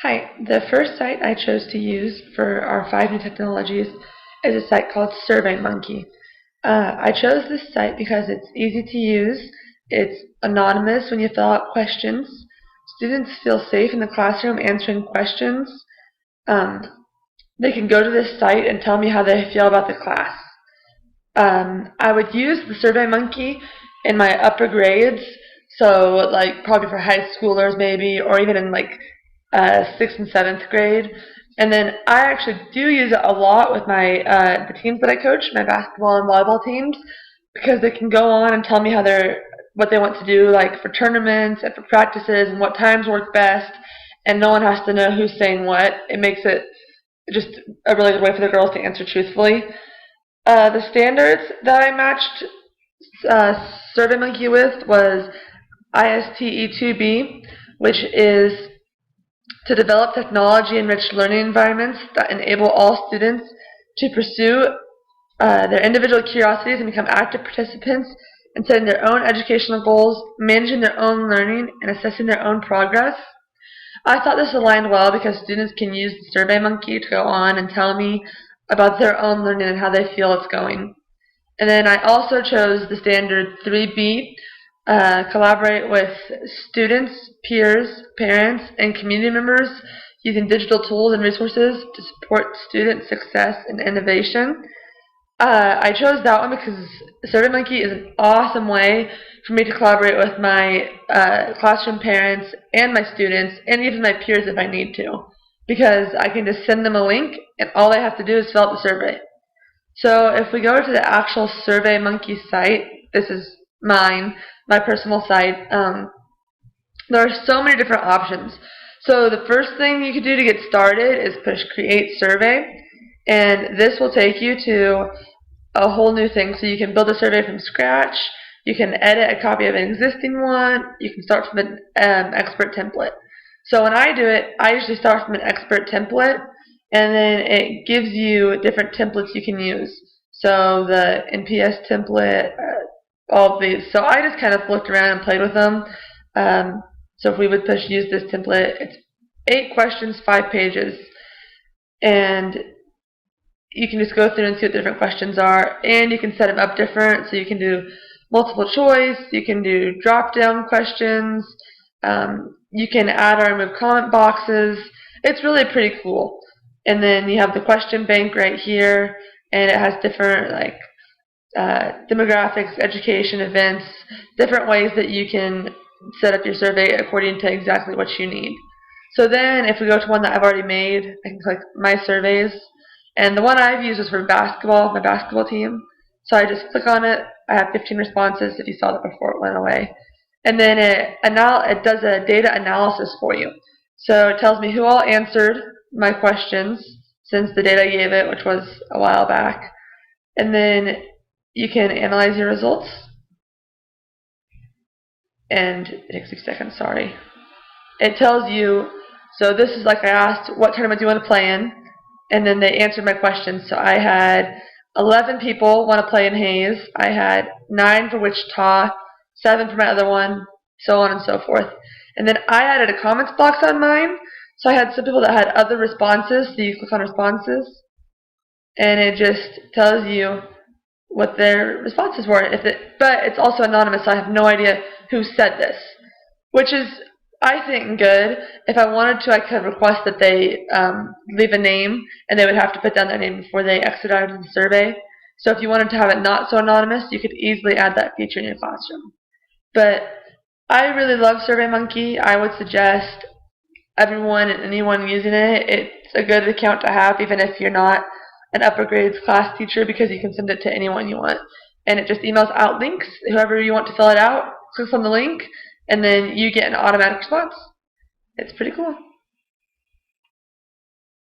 Hi, the first site I chose to use for our 5 new technologies is a site called SurveyMonkey. I chose this site because it's easy to use, it's anonymous when you fill out questions, students feel safe in the classroom answering questions. Um, they can go to this site and tell me how they feel about the class. I would use the SurveyMonkey in my upper grades, so like probably for high schoolers maybe, or even in like 6th and 7th grade. And then I actually do use it a lot with my the teams that I coach, my basketball and volleyball teams, because they can go on and tell me what they want to do, like for tournaments and for practices and what times work best, and no one has to know who's saying what. It makes it just a really good way for the girls to answer truthfully. The standards that I matched SurveyMonkey with was ISTE2B, which is to develop technology-enriched learning environments that enable all students to pursue their individual curiosities and become active participants in setting their own educational goals, managing their own learning, and assessing their own progress. I thought this aligned well because students can use the SurveyMonkey to go on and tell me about their own learning and how they feel it's going. And then I also chose the standard 3B, collaborate with students, peers, parents, and community members using digital tools and resources to support student success and innovation. I chose that one because SurveyMonkey is an awesome way for me to collaborate with my classroom parents and my students and even my peers if I need to, because I can just send them a link and all they have to do is fill out the survey. So if we go to the actual SurveyMonkey site, this is my personal site, there are so many different options. So the first thing you can do to get started is push Create Survey, and this will take you to a whole new thing. So you can build a survey from scratch, you can edit a copy of an existing one, you can start from an expert template. So when I do it, I usually start from an expert template, and then it gives you different templates you can use. So the NPS template, all of these. So I just kind of looked around and played with them. So if we would push use this template, it's 8 questions, 5 pages. And you can just go through and see what different questions are. And you can set them up different. So you can do multiple choice, you can do drop-down questions, you can add or remove comment boxes. It's really pretty cool. And then you have the question bank right here, and it has different like demographics, education, events, different ways that you can set up your survey according to exactly what you need. So then if we go to one that I've already made, I can click My Surveys, and the one I've used is for basketball, my basketball team. So I just click on it, I have 15 responses if you saw that before it went away. And then it does a data analysis for you. So it tells me who all answered my questions since the data I gave it, which was a while back. And then you can analyze your results. And it takes 6 seconds, sorry. It tells you, so this is like I asked, what tournament do you want to play in? And then they answered my questions. So I had 11 people want to play in Hayes. I had 9 for Wichita, 7 for my other one, so on and so forth. And then I added a comments box on mine. So I had some people that had other responses. So you click on responses, and it just tells you what their responses were. But it's also anonymous, so I have no idea who said this, which is, I think, good. If I wanted to, I could request that they leave a name, and they would have to put down their name before they exit out of the survey. So if you wanted to have it not so anonymous, you could easily add that feature in your classroom. But I really love SurveyMonkey. I would suggest everyone and anyone using it. It's a good account to have, even if you're not an upper grades class teacher, because you can send it to anyone you want. And it just emails out links. Whoever you want to fill it out clicks on the link, and then you get an automatic response. It's pretty cool.